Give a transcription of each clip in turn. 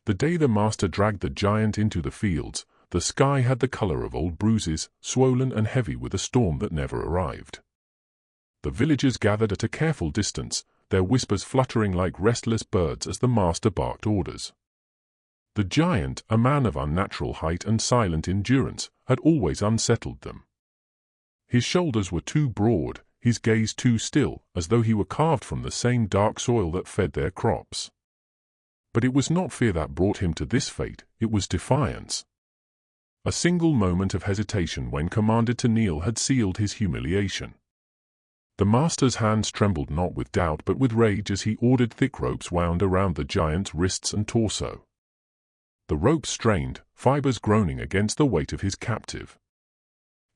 The day the master dragged the giant into the fields, the sky had the color of old bruises, swollen and heavy with a storm that never arrived. The villagers gathered at a careful distance, their whispers fluttering like restless birds as the master barked orders. The giant, a man of unnatural height and silent endurance, had always unsettled them. His shoulders were too broad, his gaze too still, as though he were carved from the same dark soil that fed their crops. But it was not fear that brought him to this fate, it was defiance. A single moment of hesitation when commanded to kneel had sealed his humiliation. The master's hands trembled not with doubt but with rage as he ordered thick ropes wound around the giant's wrists and torso. The ropes strained, fibers groaning against the weight of his captive.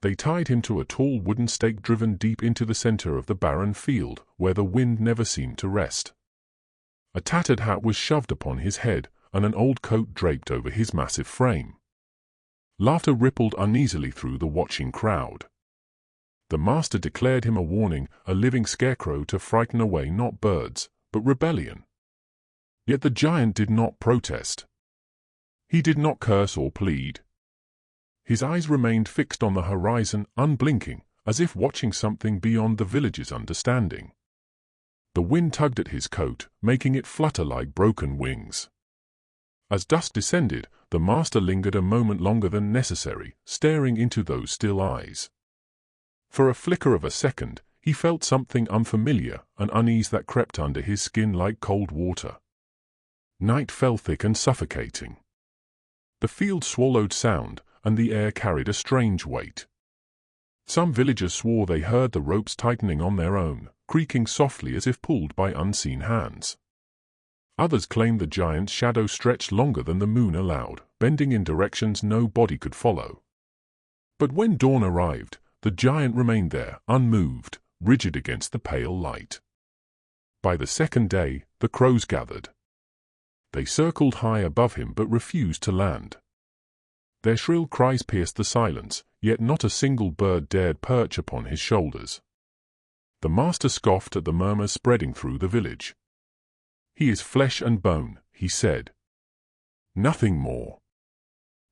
They tied him to a tall wooden stake driven deep into the center of the barren field, where the wind never seemed to rest. A tattered hat was shoved upon his head, and an old coat draped over his massive frame. Laughter rippled uneasily through the watching crowd. The master declared him a warning, a living scarecrow to frighten away not birds, but rebellion. Yet the giant did not protest. He did not curse or plead. His eyes remained fixed on the horizon, unblinking, as if watching something beyond the village's understanding. The wind tugged at his coat, making it flutter like broken wings. As dusk descended, the master lingered a moment longer than necessary, staring into those still eyes. For a flicker of a second, he felt something unfamiliar, an unease that crept under his skin like cold water. Night fell thick and suffocating. The field swallowed sound, and the air carried a strange weight. Some villagers swore they heard the ropes tightening on their own, creaking softly as if pulled by unseen hands. Others claimed the giant's shadow stretched longer than the moon allowed, bending in directions no body could follow. But when dawn arrived, the giant remained there, unmoved, rigid against the pale light. By the second day, the crows gathered. They circled high above him but refused to land. Their shrill cries pierced the silence, yet not a single bird dared perch upon his shoulders. The master scoffed at the murmurs spreading through the village. "He is flesh and bone," he said. "Nothing more."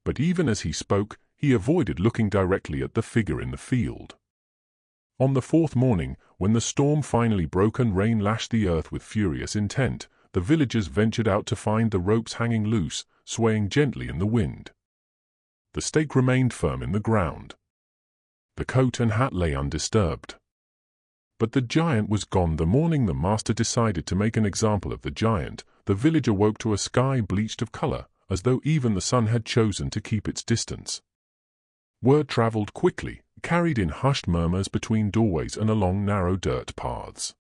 But even as he spoke, he avoided looking directly at the figure in the field. On the fourth morning, when the storm finally broke and rain lashed the earth with furious intent, the villagers ventured out to find the ropes hanging loose, swaying gently in the wind. The stake remained firm in the ground. The coat and hat lay undisturbed. But the giant was gone. The morning the master decided to make an example of the giant, the village awoke to a sky bleached of color, as though even the sun had chosen to keep its distance. Word traveled quickly, carried in hushed murmurs between doorways and along narrow dirt paths.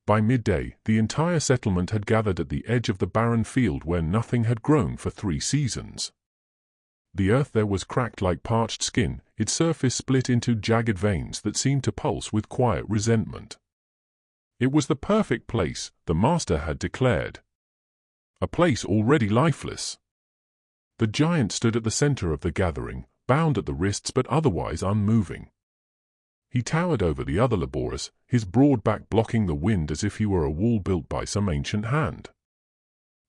By midday, the entire settlement had gathered at the edge of the barren field where nothing had grown for 3 seasons. The earth there was cracked like parched skin, its surface split into jagged veins that seemed to pulse with quiet resentment. It was the perfect place, the master had declared. A place already lifeless. The giant stood at the center of the gathering, bound at the wrists but otherwise unmoving. He towered over the other laborers, his broad back blocking the wind as if he were a wall built by some ancient hand.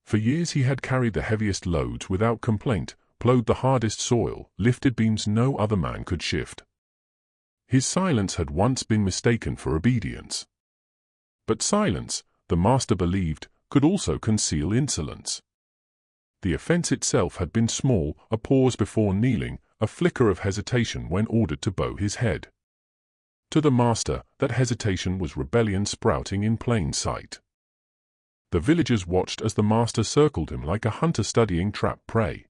For years he had carried the heaviest loads without complaint, plowed the hardest soil, lifted beams no other man could shift. His silence had once been mistaken for obedience. But silence, the master believed, could also conceal insolence. The offense itself had been small, a pause before kneeling, a flicker of hesitation when ordered to bow his head. To the master, that hesitation was rebellion sprouting in plain sight. The villagers watched as the master circled him like a hunter studying trapped prey.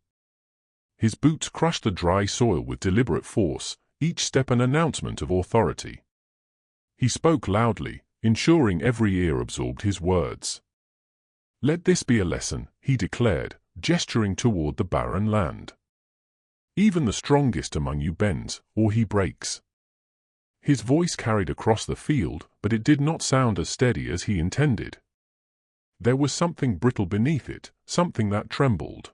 His boots crushed the dry soil with deliberate force, each step an announcement of authority. He spoke loudly, ensuring every ear absorbed his words. "Let this be a lesson," he declared, gesturing toward the barren land. "Even the strongest among you bends, or he breaks." His voice carried across the field, but it did not sound as steady as he intended. There was something brittle beneath it, something that trembled.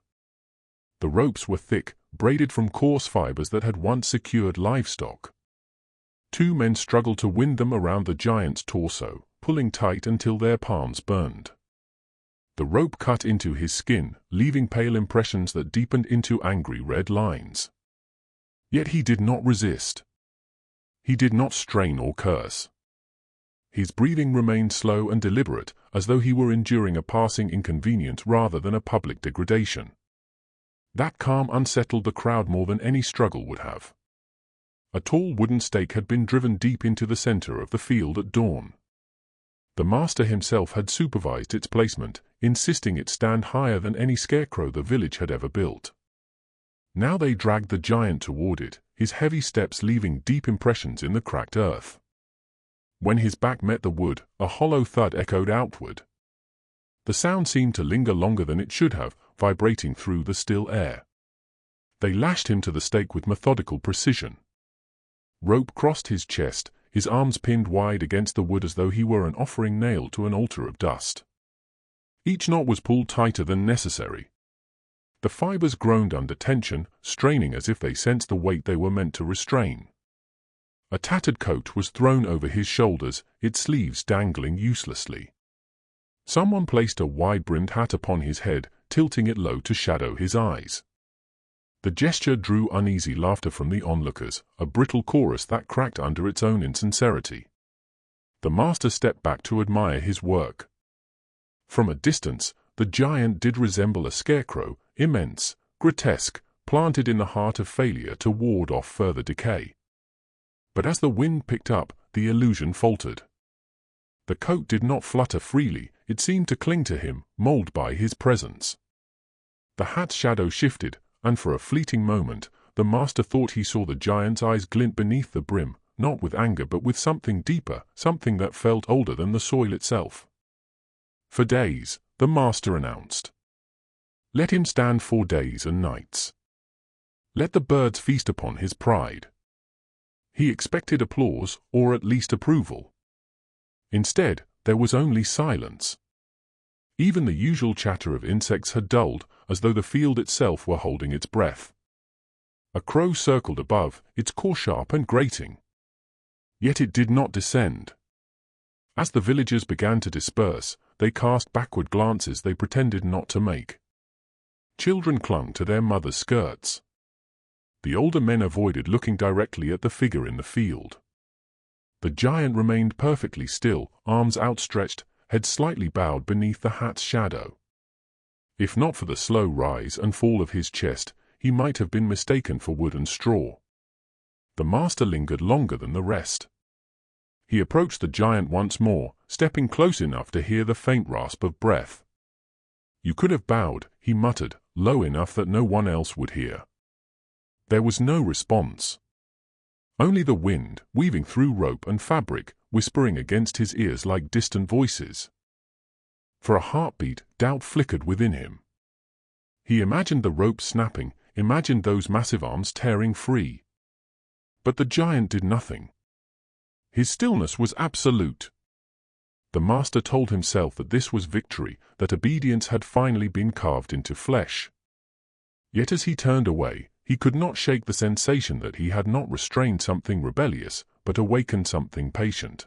The ropes were thick, braided from coarse fibers that had once secured livestock. 2 men struggled to wind them around the giant's torso, pulling tight until their palms burned. The rope cut into his skin, leaving pale impressions that deepened into angry red lines. Yet he did not resist. He did not strain or curse. His breathing remained slow and deliberate, as though he were enduring a passing inconvenience rather than a public degradation. That calm unsettled the crowd more than any struggle would have. A tall wooden stake had been driven deep into the center of the field at dawn. The master himself had supervised its placement, insisting it stand higher than any scarecrow the village had ever built. Now they dragged the giant toward it, his heavy steps leaving deep impressions in the cracked earth. When his back met the wood, a hollow thud echoed outward. The sound seemed to linger longer than it should have, vibrating through the still air. They lashed him to the stake with methodical precision. Rope crossed his chest, his arms pinned wide against the wood as though he were an offering nailed to an altar of dust. Each knot was pulled tighter than necessary. The fibers groaned under tension, straining as if they sensed the weight they were meant to restrain. A tattered coat was thrown over his shoulders, its sleeves dangling uselessly. Someone placed a wide-brimmed hat upon his head, tilting it low to shadow his eyes. The gesture drew uneasy laughter from the onlookers, a brittle chorus that cracked under its own insincerity. The master stepped back to admire his work. From a distance, the giant did resemble a scarecrow, immense, grotesque, planted in the heart of failure to ward off further decay. But as the wind picked up, the illusion faltered. The coat did not flutter freely, it seemed to cling to him, molded by his presence. The hat's shadow shifted, and for a fleeting moment, the master thought he saw the giant's eyes glint beneath the brim, not with anger but with something deeper, something that felt older than the soil itself. For days, the master announced. Let him stand 4 days and nights. Let the birds feast upon his pride. He expected applause, or at least approval. Instead, there was only silence. Even the usual chatter of insects had dulled, as though the field itself were holding its breath. A crow circled above, its call sharp and grating. Yet it did not descend. As the villagers began to disperse, they cast backward glances they pretended not to make. Children clung to their mothers' skirts. The older men avoided looking directly at the figure in the field. The giant remained perfectly still, arms outstretched, head slightly bowed beneath the hat's shadow. If not for the slow rise and fall of his chest, he might have been mistaken for wood and straw. The master lingered longer than the rest. He approached the giant once more, stepping close enough to hear the faint rasp of breath. You could have bowed, he muttered, low enough that no one else would hear. There was no response. Only the wind, weaving through rope and fabric, whispering against his ears like distant voices. For a heartbeat, doubt flickered within him. He imagined the rope snapping, imagined those massive arms tearing free. But the giant did nothing. His stillness was absolute. The master told himself that this was victory, that obedience had finally been carved into flesh. Yet as he turned away, he could not shake the sensation that he had not restrained something rebellious, but awakened something patient.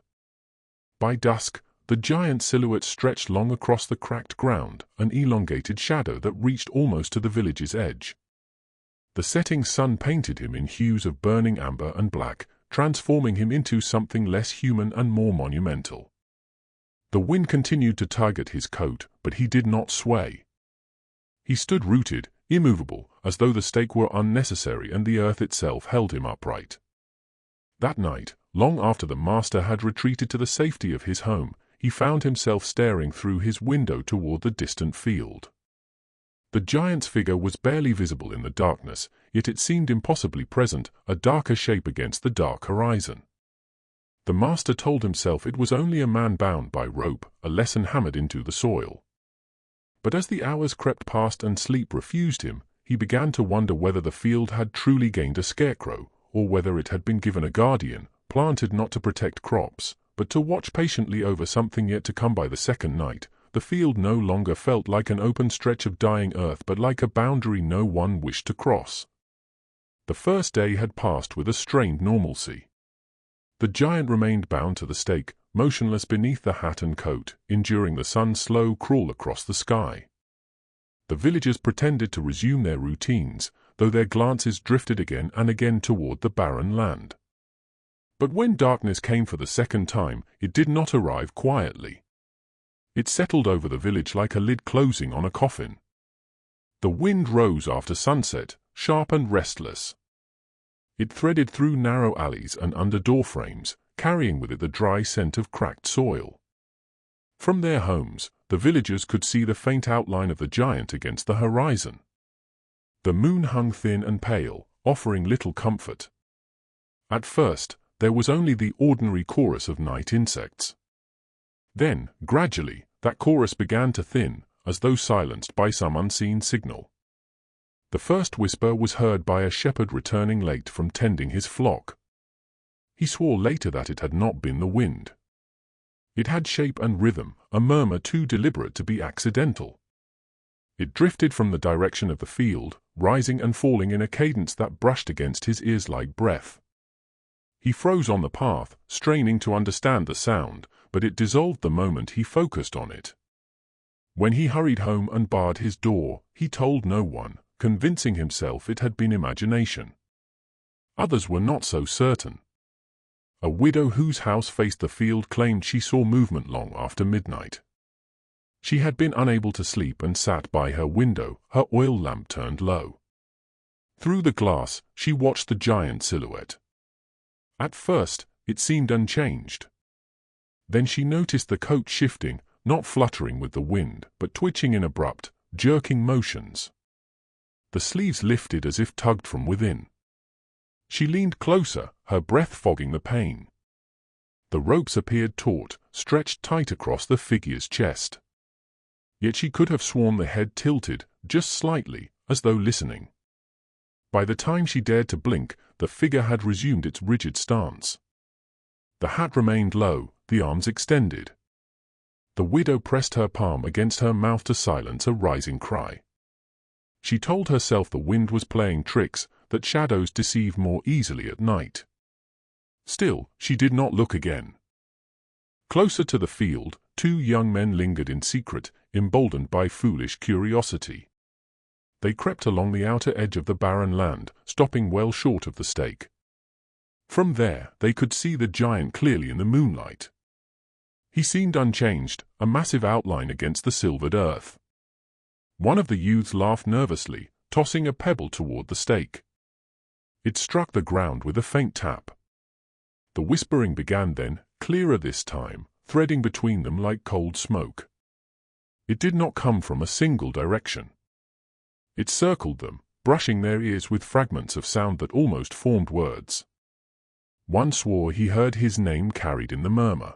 By dusk, the giant silhouette stretched long across the cracked ground, an elongated shadow that reached almost to the village's edge. The setting sun painted him in hues of burning amber and black, transforming him into something less human and more monumental. The wind continued to tug at his coat, but he did not sway. He stood rooted, immovable, as though the stake were unnecessary and the earth itself held him upright. That night, long after the master had retreated to the safety of his home, he found himself staring through his window toward the distant field. The giant's figure was barely visible in the darkness, yet it seemed impossibly present, a darker shape against the dark horizon. The master told himself it was only a man bound by rope, a lesson hammered into the soil. But as the hours crept past and sleep refused him, he began to wonder whether the field had truly gained a scarecrow, or whether it had been given a guardian, planted not to protect crops, but to watch patiently over something yet to come. By the second night, the field no longer felt like an open stretch of dying earth but like a boundary no one wished to cross. The first day had passed with a strained normalcy. The giant remained bound to the stake, motionless beneath the hat and coat, enduring the sun's slow crawl across the sky. The villagers pretended to resume their routines, though their glances drifted again and again toward the barren land. But when darkness came for the second time, it did not arrive quietly. It settled over the village like a lid closing on a coffin. The wind rose after sunset, sharp and restless. It threaded through narrow alleys and under doorframes, carrying with it the dry scent of cracked soil. From their homes, the villagers could see the faint outline of the giant against the horizon. The moon hung thin and pale, offering little comfort. At first, there was only the ordinary chorus of night insects. Then, gradually, that chorus began to thin, as though silenced by some unseen signal. The first whisper was heard by a shepherd returning late from tending his flock. He swore later that it had not been the wind. It had shape and rhythm, a murmur too deliberate to be accidental. It drifted from the direction of the field, rising and falling in a cadence that brushed against his ears like breath. He froze on the path, straining to understand the sound, but it dissolved the moment he focused on it. When he hurried home and barred his door, he told no one, convincing himself it had been imagination. Others were not so certain. A widow whose house faced the field claimed she saw movement long after midnight. She had been unable to sleep and sat by her window, her oil lamp turned low. Through the glass, she watched the giant silhouette. At first, it seemed unchanged. Then she noticed the coat shifting, not fluttering with the wind, but twitching in abrupt, jerking motions. The sleeves lifted as if tugged from within. She leaned closer, her breath fogging the pain. The ropes appeared taut, stretched tight across the figure's chest. Yet she could have sworn the head tilted, just slightly, as though listening. By the time she dared to blink, the figure had resumed its rigid stance. The hat remained low, the arms extended. The widow pressed her palm against her mouth to silence a rising cry. She told herself the wind was playing tricks, that shadows deceive more easily at night. Still, she did not look again. Closer to the field, two young men lingered in secret, emboldened by foolish curiosity. They crept along the outer edge of the barren land, stopping well short of the stake. From there, they could see the giant clearly in the moonlight. He seemed unchanged, a massive outline against the silvered earth. One of the youths laughed nervously, tossing a pebble toward the stake. It struck the ground with a faint tap. The whispering began then, clearer this time, threading between them like cold smoke. It did not come from a single direction. It circled them, brushing their ears with fragments of sound that almost formed words. One swore he heard his name carried in the murmur.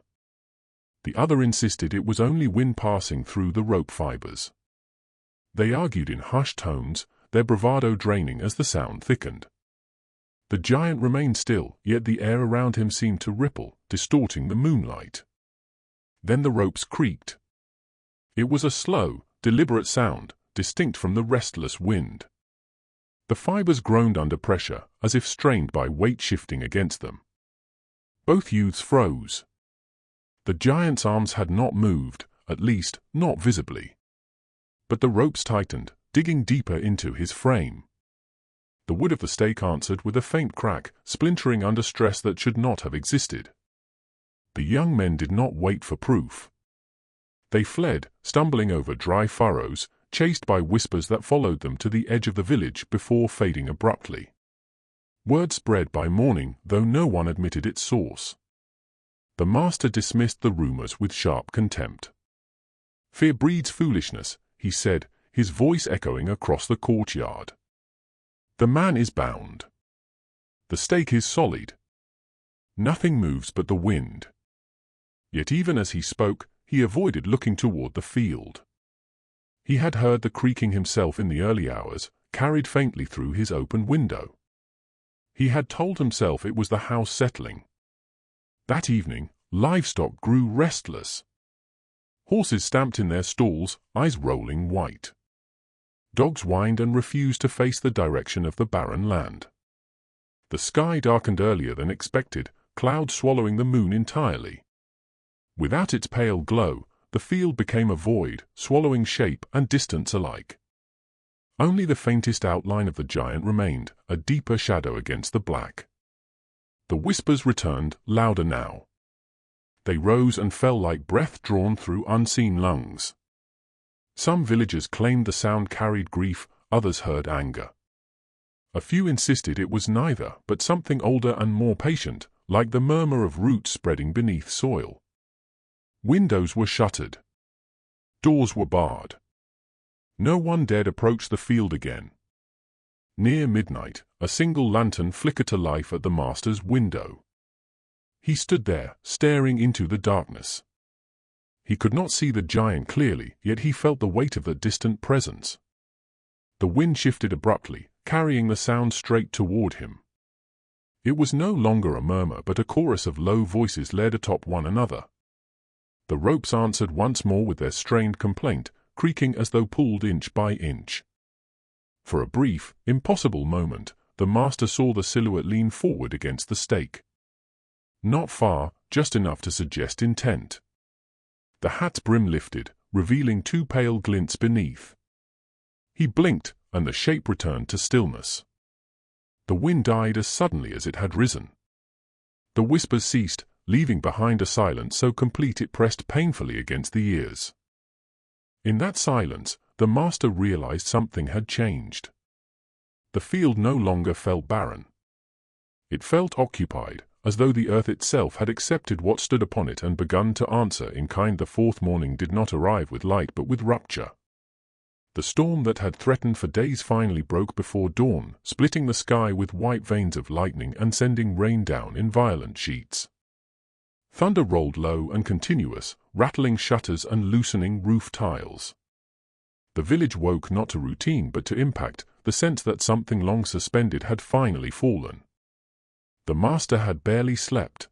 The other insisted it was only wind passing through the rope fibers. They argued in hushed tones, their bravado draining as the sound thickened. The giant remained still, yet the air around him seemed to ripple, distorting the moonlight. Then the ropes creaked. It was a slow, deliberate sound, distinct from the restless wind. The fibers groaned under pressure, as if strained by weight shifting against them. Both youths froze. The giant's arms had not moved, at least, not visibly. But the ropes tightened, digging deeper into his frame. The wood of the stake answered with a faint crack, splintering under stress that should not have existed. The young men did not wait for proof. They fled, stumbling over dry furrows, chased by whispers that followed them to the edge of the village before fading abruptly. Word spread by morning, though no one admitted its source. The master dismissed the rumors with sharp contempt. "Fear breeds foolishness," he said, his voice echoing across the courtyard. "The man is bound. The stake is solid. Nothing moves but the wind." Yet even as he spoke, he avoided looking toward the field. He had heard the creaking himself in the early hours, carried faintly through his open window. He had told himself it was the house settling. That evening, Livestock grew restless. Horses stamped in their stalls, eyes rolling white. Dogs whined and refused to face the direction of the barren land. The sky darkened earlier than expected, cloud swallowing the moon entirely. Without its pale glow, the field became a void, swallowing shape and distance alike. Only the faintest outline of the giant remained, a deeper shadow against the black. The whispers returned, louder now. They rose and fell like breath drawn through unseen lungs. Some villagers claimed the sound carried grief, others heard anger. A few insisted it was neither, but something older and more patient, like the murmur of roots spreading beneath soil. Windows were shuttered. Doors were barred. No one dared approach the field again. Near midnight, a single lantern flickered to life at the master's window. He stood there, staring into the darkness. He could not see the giant clearly, yet he felt the weight of that distant presence. The wind shifted abruptly, carrying the sound straight toward him. It was no longer a murmur but a chorus of low voices led atop one another. The ropes answered once more with their strained complaint, creaking as though pulled inch by inch. For a brief, impossible moment, the master saw the silhouette lean forward against the stake. Not far, just enough to suggest intent. The hat's brim lifted, revealing two pale glints beneath. He blinked, and the shape returned to stillness. The wind died as suddenly as it had risen. The whispers ceased, leaving behind a silence so complete it pressed painfully against the ears. In that silence, the master realized something had changed. The field no longer felt barren. It felt occupied, as though the earth itself had accepted what stood upon it and begun to answer in kind. The fourth morning did not arrive with light but with rupture. The storm that had threatened for days finally broke before dawn, splitting the sky with white veins of lightning and sending rain down in violent sheets. Thunder rolled low and continuous, rattling shutters and loosening roof tiles. The village woke not to routine but to impact, the sense that something long suspended had finally fallen. The master had barely slept.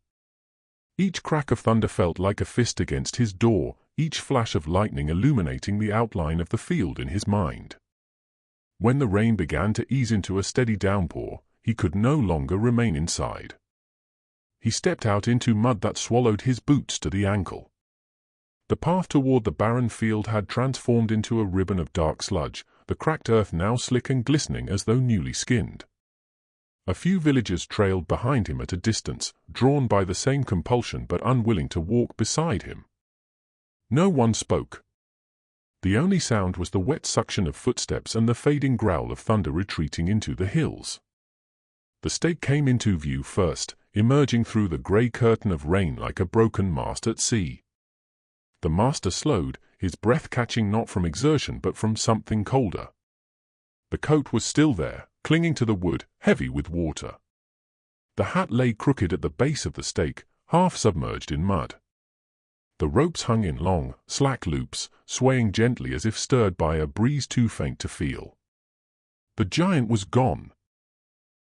Each crack of thunder felt like a fist against his door, each flash of lightning illuminating the outline of the field in his mind. When the rain began to ease into a steady downpour, he could no longer remain inside. He stepped out into mud that swallowed his boots to the ankle. The path toward the barren field had transformed into a ribbon of dark sludge, the cracked earth now slick and glistening as though newly skinned. A few villagers trailed behind him at a distance, drawn by the same compulsion but unwilling to walk beside him. No one spoke. The only sound was the wet suction of footsteps and the fading growl of thunder retreating into the hills. The stake came into view first, emerging through the grey curtain of rain like a broken mast at sea. The master slowed, his breath catching not from exertion but from something colder. The coat was still there, clinging to the wood, heavy with water. The hat lay crooked at the base of the stake, half submerged in mud. The ropes hung in long, slack loops, swaying gently as if stirred by a breeze too faint to feel. The giant was gone.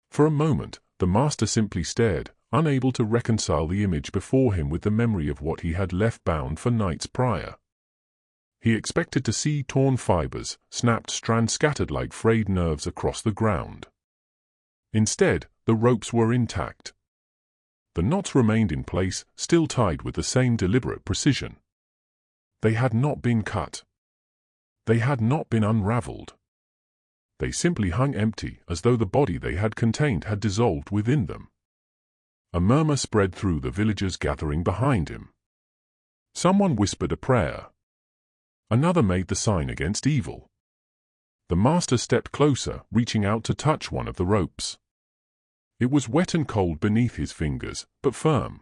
For a moment, the master simply stared, unable to reconcile the image before him with the memory of what he had left bound for nights prior. He expected to see torn fibers, snapped strands scattered like frayed nerves across the ground. Instead, the ropes were intact. The knots remained in place, still tied with the same deliberate precision. They had not been cut. They had not been unraveled. They simply hung empty, as though the body they had contained had dissolved within them. A murmur spread through the villagers gathering behind him. Someone whispered a prayer. Another made the sign against evil. The master stepped closer, reaching out to touch one of the ropes. It was wet and cold beneath his fingers, but firm.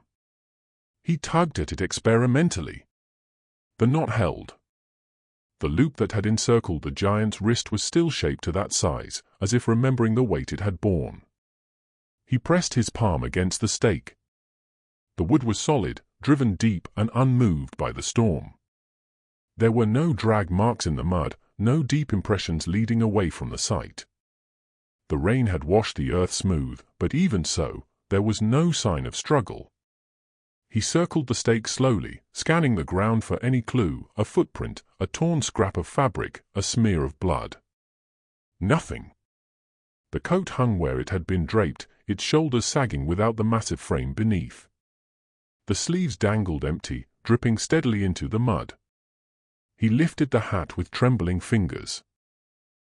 He tugged at it experimentally. The knot held. The loop that had encircled the giant's wrist was still shaped to that size, as if remembering the weight it had borne. He pressed his palm against the stake. The wood was solid, driven deep and unmoved by the storm. There were no drag marks in the mud, no deep impressions leading away from the site. The rain had washed the earth smooth, but even so, there was no sign of struggle. He circled the stake slowly, scanning the ground for any clue, a footprint, a torn scrap of fabric, a smear of blood. Nothing. The coat hung where it had been draped, its shoulders sagging without the massive frame beneath. The sleeves dangled empty, dripping steadily into the mud. He lifted the hat with trembling fingers.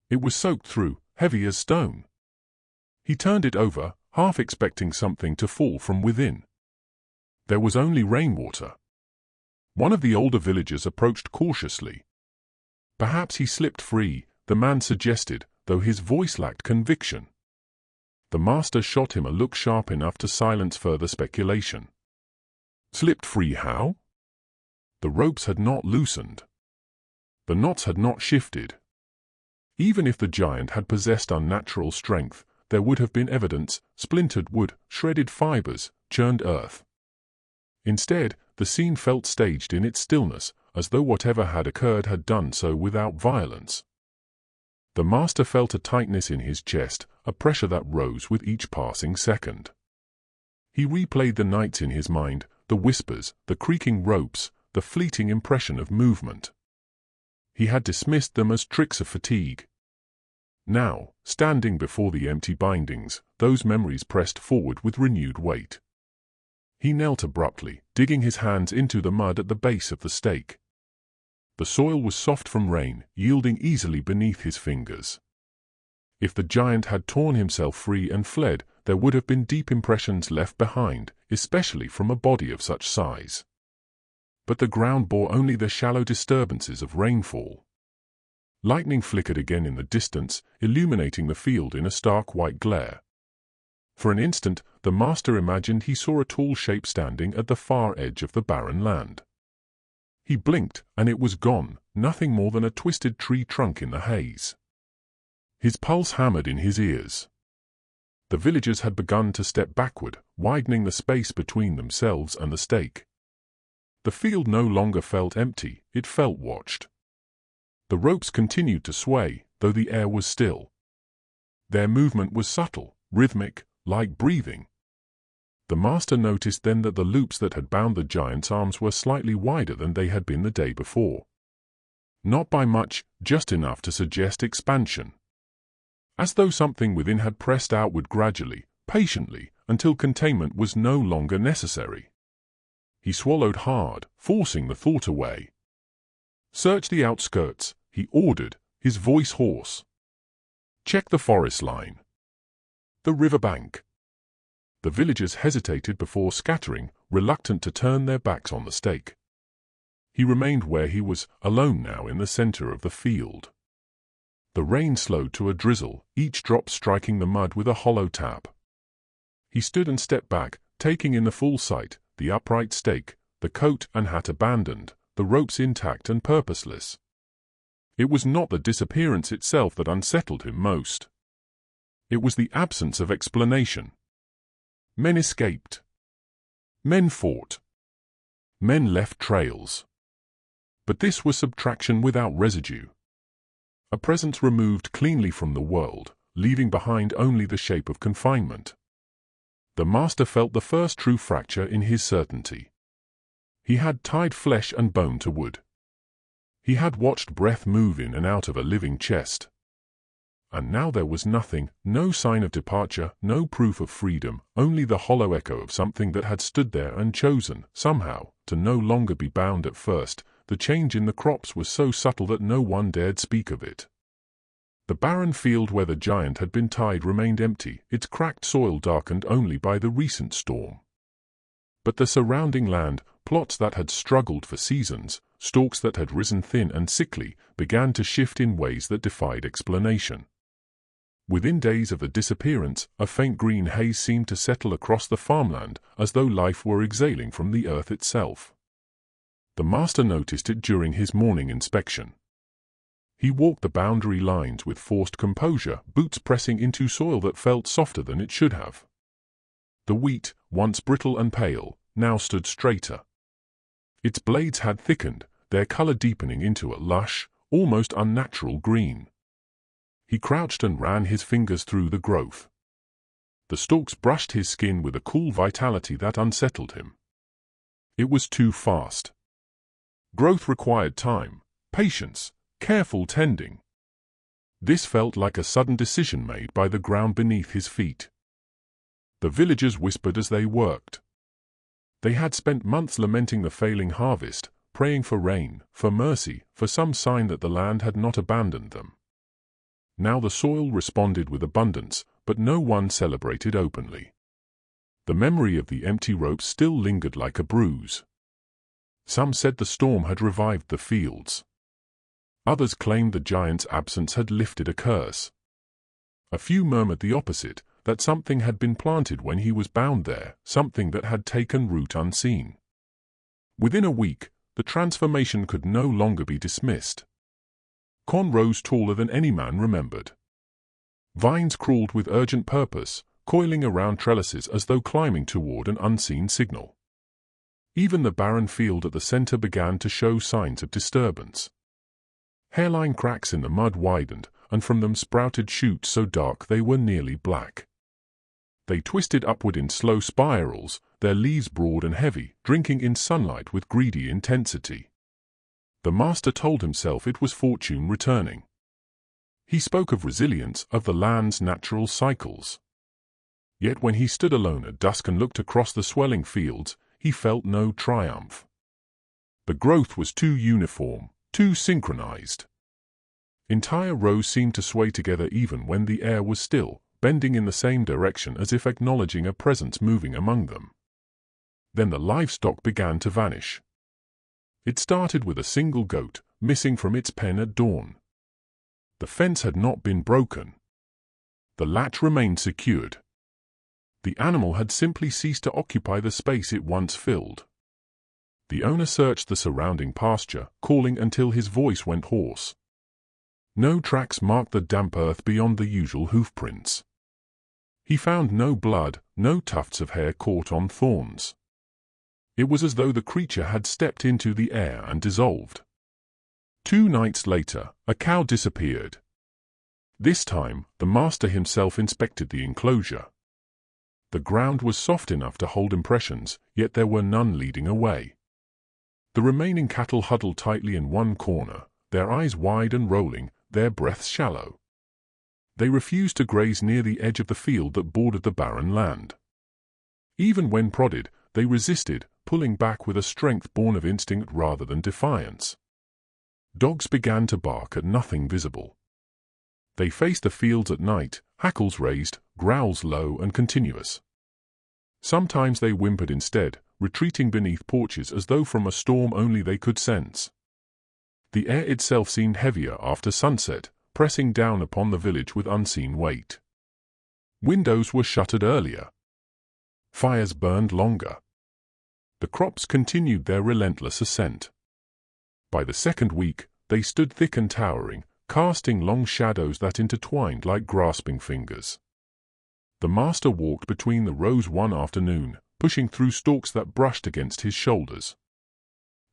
It was soaked through, heavy as stone. He turned it over, half expecting something to fall from within. There was only rainwater. One of the older villagers approached cautiously. Perhaps he slipped free, the man suggested, though his voice lacked conviction. The master shot him a look sharp enough to silence further speculation. Slipped free how? The ropes had not loosened. The knots had not shifted. Even if the giant had possessed unnatural strength, there would have been evidence: splintered wood, shredded fibers, churned earth. Instead, the scene felt staged in its stillness, as though whatever had occurred had done so without violence. The master felt a tightness in his chest, a pressure that rose with each passing second. He replayed the nights in his mind, the whispers, the creaking ropes, the fleeting impression of movement. He had dismissed them as tricks of fatigue. Now, standing before the empty bindings, those memories pressed forward with renewed weight. He knelt abruptly, digging his hands into the mud at the base of the stake. The soil was soft from rain, yielding easily beneath his fingers. If the giant had torn himself free and fled, there would have been deep impressions left behind, especially from a body of such size. But the ground bore only the shallow disturbances of rainfall. Lightning flickered again in the distance, illuminating the field in a stark white glare. For an instant, the master imagined he saw a tall shape standing at the far edge of the barren land. He blinked, and it was gone, nothing more than a twisted tree trunk in the haze. His pulse hammered in his ears. The villagers had begun to step backward, widening the space between themselves and the stake. The field no longer felt empty, it felt watched. The ropes continued to sway, though the air was still. Their movement was subtle, rhythmic, like breathing. The master noticed then that the loops that had bound the giant's arms were slightly wider than they had been the day before. Not by much, just enough to suggest expansion. As though something within had pressed outward gradually, patiently, until containment was no longer necessary. He swallowed hard, forcing the thought away. "Search the outskirts," he ordered, his voice hoarse. "Check the forest line. The riverbank." The villagers hesitated before scattering, reluctant to turn their backs on the stake. He remained where he was, alone now in the center of the field. The rain slowed to a drizzle, each drop striking the mud with a hollow tap. He stood and stepped back, taking in the full sight, the upright stake, the coat and hat abandoned, the ropes intact and purposeless. It was not the disappearance itself that unsettled him most. It was the absence of explanation. Men escaped. Men fought. Men left trails. But this was subtraction without residue. A presence removed cleanly from the world, leaving behind only the shape of confinement. The master felt the first true fracture in his certainty. He had tied flesh and bone to wood. He had watched breath move in and out of a living chest. And now there was nothing, no sign of departure, no proof of freedom, only the hollow echo of something that had stood there and chosen, somehow, to no longer be bound at first. The change in the crops was so subtle that no one dared speak of it. The barren field where the giant had been tied remained empty, its cracked soil darkened only by the recent storm. But the surrounding land, plots that had struggled for seasons, stalks that had risen thin and sickly, began to shift in ways that defied explanation. Within days of the disappearance, a faint green haze seemed to settle across the farmland, as though life were exhaling from the earth itself. The master noticed it during his morning inspection. He walked the boundary lines with forced composure, boots pressing into soil that felt softer than it should have. The wheat, once brittle and pale, now stood straighter. Its blades had thickened, their color deepening into a lush, almost unnatural green. He crouched and ran his fingers through the growth. The stalks brushed his skin with a cool vitality that unsettled him. It was too fast. Growth required time, patience, careful tending. This felt like a sudden decision made by the ground beneath his feet. The villagers whispered as they worked. They had spent months lamenting the failing harvest, praying for rain, for mercy, for some sign that the land had not abandoned them. Now the soil responded with abundance, but no one celebrated openly. The memory of the empty ropes still lingered like a bruise. Some said the storm had revived the fields. Others claimed the giant's absence had lifted a curse. A few murmured the opposite, that something had been planted when he was bound there, something that had taken root unseen. Within a week, the transformation could no longer be dismissed. Corn rose taller than any man remembered. Vines crawled with urgent purpose, coiling around trellises as though climbing toward an unseen signal. Even the barren field at the center began to show signs of disturbance. Hairline cracks in the mud widened, and from them sprouted shoots so dark they were nearly black. They twisted upward in slow spirals, their leaves broad and heavy, drinking in sunlight with greedy intensity. The master told himself it was fortune returning. He spoke of resilience, of the land's natural cycles. Yet when he stood alone at dusk and looked across the swelling fields, he felt no triumph. The growth was too uniform, too synchronized. Entire rows seemed to sway together even when the air was still, bending in the same direction as if acknowledging a presence moving among them. Then the livestock began to vanish. It started with a single goat, missing from its pen at dawn. The fence had not been broken. The latch remained secured. The animal had simply ceased to occupy the space it once filled. The owner searched the surrounding pasture, calling until his voice went hoarse. No tracks marked the damp earth beyond the usual hoofprints. He found no blood, no tufts of hair caught on thorns. It was as though the creature had stepped into the air and dissolved. 2 nights later, a cow disappeared. This time, the master himself inspected the enclosure. The ground was soft enough to hold impressions, yet there were none leading away. The remaining cattle huddled tightly in one corner, their eyes wide and rolling, their breaths shallow. They refused to graze near the edge of the field that bordered the barren land. Even when prodded, they resisted, pulling back with a strength born of instinct rather than defiance. Dogs began to bark at nothing visible. They faced the fields at night, hackles raised, growls low and continuous. Sometimes they whimpered instead, retreating beneath porches as though from a storm only they could sense. The air itself seemed heavier after sunset, pressing down upon the village with unseen weight. Windows were shuttered earlier. Fires burned longer. The crops continued their relentless ascent. By the second week, they stood thick and towering, casting long shadows that intertwined like grasping fingers. The master walked between the rows one afternoon, pushing through stalks that brushed against his shoulders.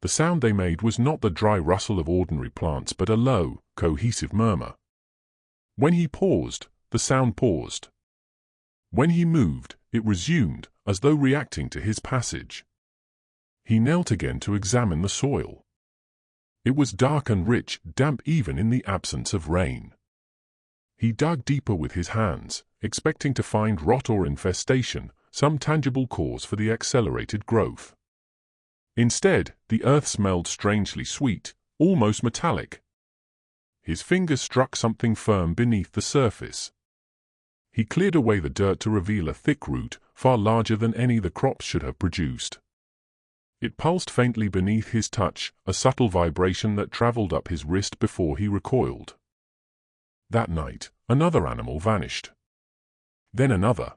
The sound they made was not the dry rustle of ordinary plants but a low, cohesive murmur. When he paused, the sound paused. When he moved, it resumed, as though reacting to his passage. He knelt again to examine the soil. It was dark and rich, damp even in the absence of rain. He dug deeper with his hands, expecting to find rot or infestation, some tangible cause for the accelerated growth. Instead, the earth smelled strangely sweet, almost metallic. His fingers struck something firm beneath the surface. He cleared away the dirt to reveal a thick root, far larger than any the crops should have produced. It pulsed faintly beneath his touch, a subtle vibration that traveled up his wrist before he recoiled. That night, another animal vanished. Then another.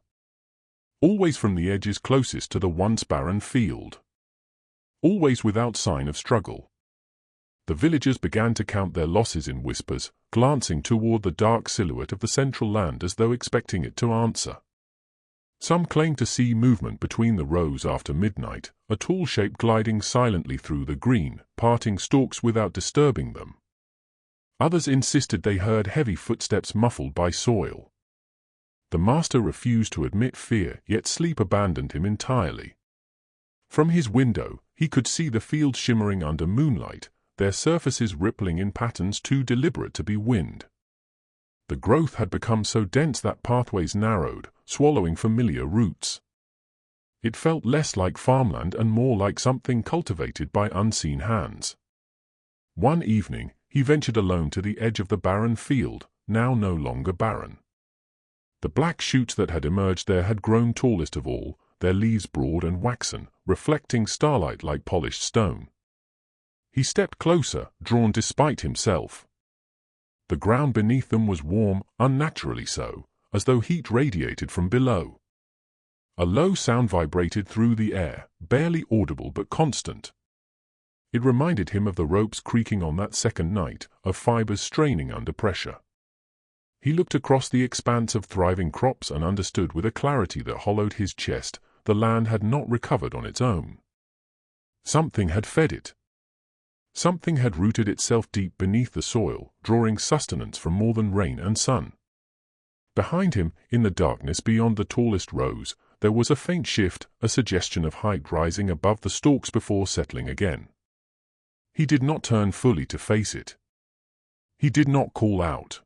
Always from the edges closest to the once barren field. Always without sign of struggle. The villagers began to count their losses in whispers, glancing toward the dark silhouette of the central land as though expecting it to answer. Some claimed to see movement between the rows after midnight, a tall shape gliding silently through the green, parting stalks without disturbing them. Others insisted they heard heavy footsteps muffled by soil. The master refused to admit fear, yet sleep abandoned him entirely. From his window, he could see the fields shimmering under moonlight, their surfaces rippling in patterns too deliberate to be wind. The growth had become so dense that pathways narrowed, swallowing familiar roots. It felt less like farmland and more like something cultivated by unseen hands. One evening, he ventured alone to the edge of the barren field, now no longer barren. The black shoots that had emerged there had grown tallest of all, their leaves broad and waxen, reflecting starlight like polished stone. He stepped closer, drawn despite himself. The ground beneath them was warm, unnaturally so, as though heat radiated from below. A low sound vibrated through the air, barely audible but constant. It reminded him of the ropes creaking on that second night, of fibers straining under pressure. He looked across the expanse of thriving crops and understood with a clarity that hollowed his chest, the land had not recovered on its own. Something had fed it. Something had rooted itself deep beneath the soil, drawing sustenance from more than rain and sun. Behind him, in the darkness beyond the tallest rows, there was a faint shift, a suggestion of height rising above the stalks before settling again. He did not turn fully to face it. He did not call out.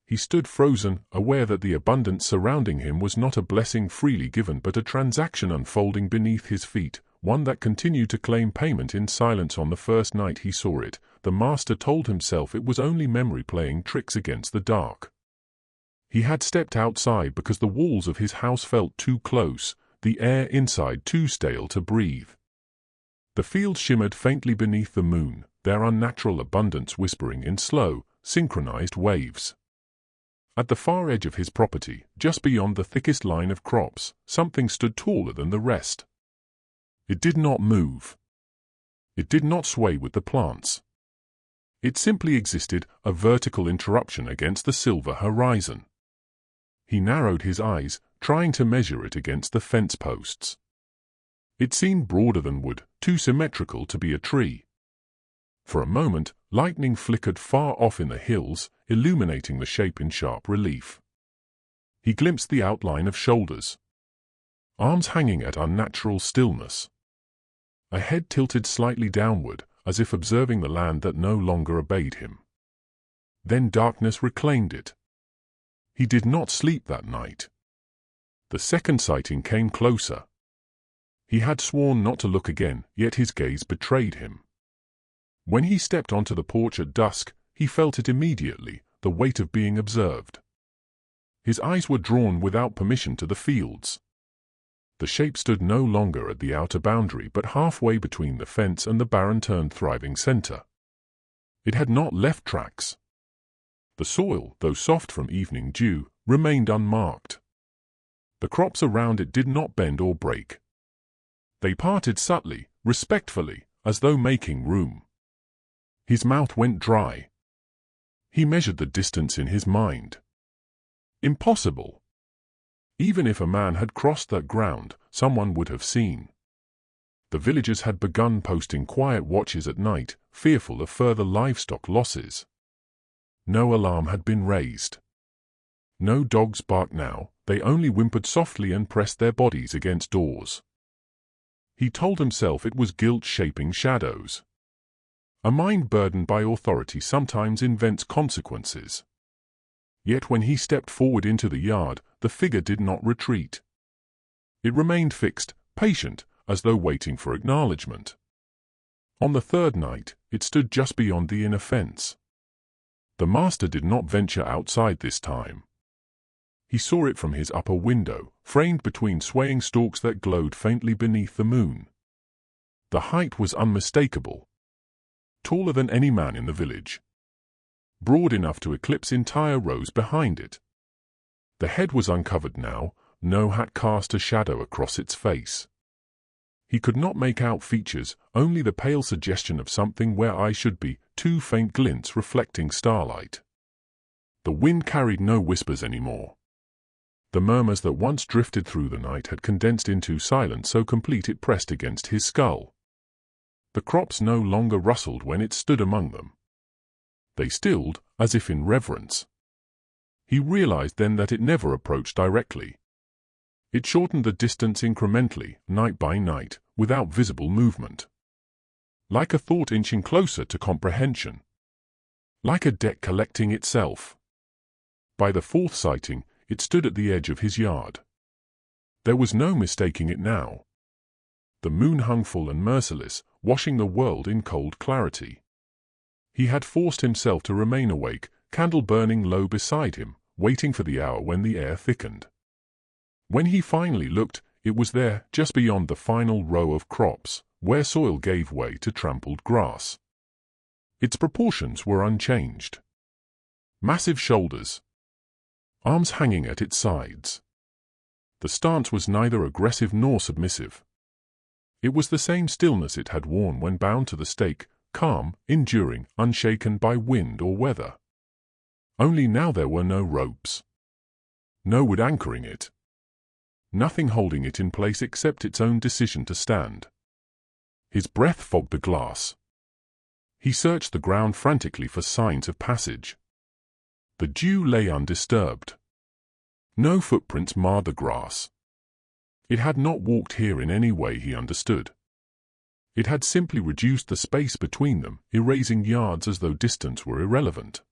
He stood frozen, aware that the abundance surrounding him was not a blessing freely given but a transaction unfolding beneath his feet, one that continued to claim payment in silence. On the first night he saw it, the master told himself it was only memory playing tricks against the dark. He had stepped outside because the walls of his house felt too close, the air inside too stale to breathe. The fields shimmered faintly beneath the moon, their unnatural abundance whispering in slow, synchronized waves. At the far edge of his property, just beyond the thickest line of crops, something stood taller than the rest. It did not move. It did not sway with the plants. It simply existed, a vertical interruption against the silver horizon. He narrowed his eyes, trying to measure it against the fence posts. It seemed broader than wood, too symmetrical to be a tree. For a moment, lightning flickered far off in the hills, illuminating the shape in sharp relief. He glimpsed the outline of shoulders. Arms hanging at unnatural stillness. A head tilted slightly downward, as if observing the land that no longer obeyed him. Then darkness reclaimed it. He did not sleep that night. The second sighting came closer. He had sworn not to look again, yet his gaze betrayed him. When he stepped onto the porch at dusk, he felt it immediately, the weight of being observed. His eyes were drawn without permission to the fields. The shape stood no longer at the outer boundary but halfway between the fence and the barren-turned thriving center. It had not left tracks. The soil, though soft from evening dew, remained unmarked. The crops around it did not bend or break. They parted subtly, respectfully, as though making room. His mouth went dry. He measured the distance in his mind. Impossible. Even if a man had crossed that ground, someone would have seen. The villagers had begun posting quiet watches at night, fearful of further livestock losses. No alarm had been raised. No dogs barked now, they only whimpered softly and pressed their bodies against doors. He told himself it was guilt shaping shadows. A mind burdened by authority sometimes invents consequences. Yet when he stepped forward into the yard, the figure did not retreat. It remained fixed, patient, as though waiting for acknowledgement. On the third night, it stood just beyond the inner fence. The master did not venture outside this time. He saw it from his upper window, framed between swaying stalks that glowed faintly beneath the moon. The height was unmistakable. Taller than any man in the village. Broad enough to eclipse entire rows behind it. The head was uncovered now, no hat cast a shadow across its face. He could not make out features, only the pale suggestion of something where eyes should be, two faint glints reflecting starlight. The wind carried no whispers anymore. The murmurs that once drifted through the night had condensed into silence so complete it pressed against his skull. The crops no longer rustled when it stood among them. They stilled, as if in reverence. He realized then that it never approached directly. It shortened the distance incrementally, night by night, without visible movement. Like a thought inching closer to comprehension. Like a debt collecting itself. By the fourth sighting, it stood at the edge of his yard. There was no mistaking it now. The moon hung full and merciless, washing the world in cold clarity. He had forced himself to remain awake, candle burning low beside him, waiting for the hour when the air thickened. When he finally looked, it was there, just beyond the final row of crops, where soil gave way to trampled grass. Its proportions were unchanged. Massive shoulders, arms hanging at its sides. The stance was neither aggressive nor submissive. It was the same stillness it had worn when bound to the stake, calm, enduring, unshaken by wind or weather. Only now there were no ropes. No wood anchoring it. Nothing holding it in place except its own decision to stand. His breath fogged the glass. He searched the ground frantically for signs of passage. The dew lay undisturbed. No footprints marred the grass. It had not walked here in any way he understood. It had simply reduced the space between them, erasing yards as though distance were irrelevant.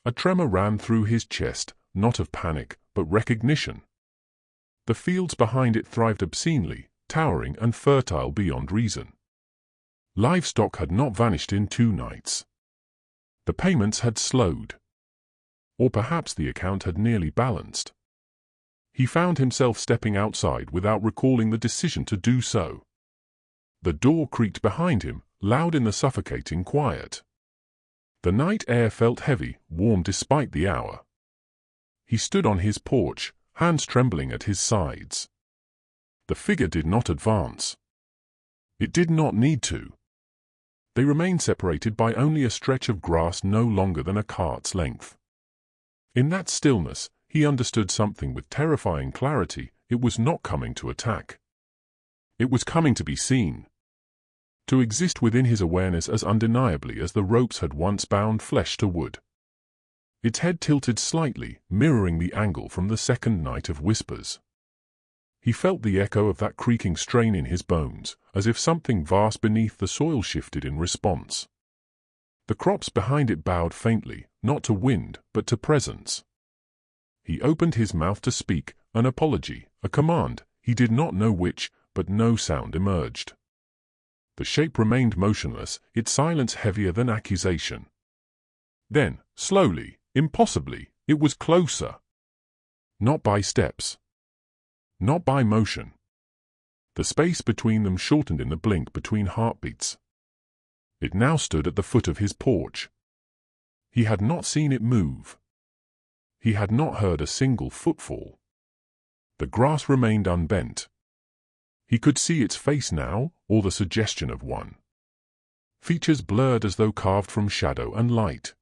A tremor ran through his chest, not of panic, but recognition. The fields behind it thrived obscenely, towering and fertile beyond reason. Livestock had not vanished in 2 nights. The payments had slowed. Or perhaps the account had nearly balanced. He found himself stepping outside without recalling the decision to do so. The door creaked behind him, loud in the suffocating quiet. The night air felt heavy, warm despite the hour. He stood on his porch, hands trembling at his sides. The figure did not advance. It did not need to. They remained separated by only a stretch of grass no longer than a cart's length. In that stillness, he understood something with terrifying clarity. It was not coming to attack. It was coming to be seen. To exist within his awareness as undeniably as the ropes had once bound flesh to wood. Its head tilted slightly, mirroring the angle from the second night of whispers. He felt the echo of that creaking strain in his bones, as if something vast beneath the soil shifted in response. The crops behind it bowed faintly, not to wind, but to presence. He opened his mouth to speak, an apology, a command, he did not know which, but no sound emerged. The shape remained motionless, its silence heavier than accusation. Then, slowly, impossibly, it was closer. Not by steps. Not by motion. The space between them shortened in the blink between heartbeats. It now stood at the foot of his porch. He had not seen it move. He had not heard a single footfall. The grass remained unbent. He could see its face now, or the suggestion of one. Features blurred as though carved from shadow and light.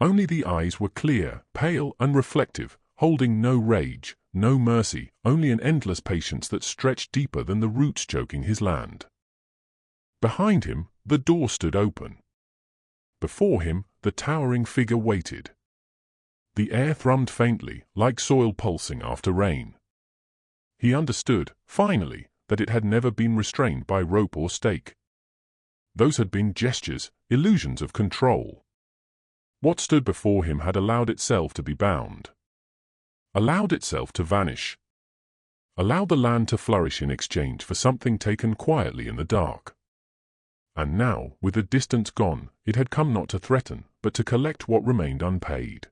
Only the eyes were clear, pale and reflective, holding no rage, no mercy, only an endless patience that stretched deeper than the roots choking his land. Behind him, the door stood open. Before him, the towering figure waited. The air thrummed faintly, like soil pulsing after rain. He understood, finally, that it had never been restrained by rope or stake. Those had been gestures, illusions of control. What stood before him had allowed itself to be bound. Allowed itself to vanish. Allowed the land to flourish in exchange for something taken quietly in the dark. And now, with the distance gone, it had come not to threaten, but to collect what remained unpaid.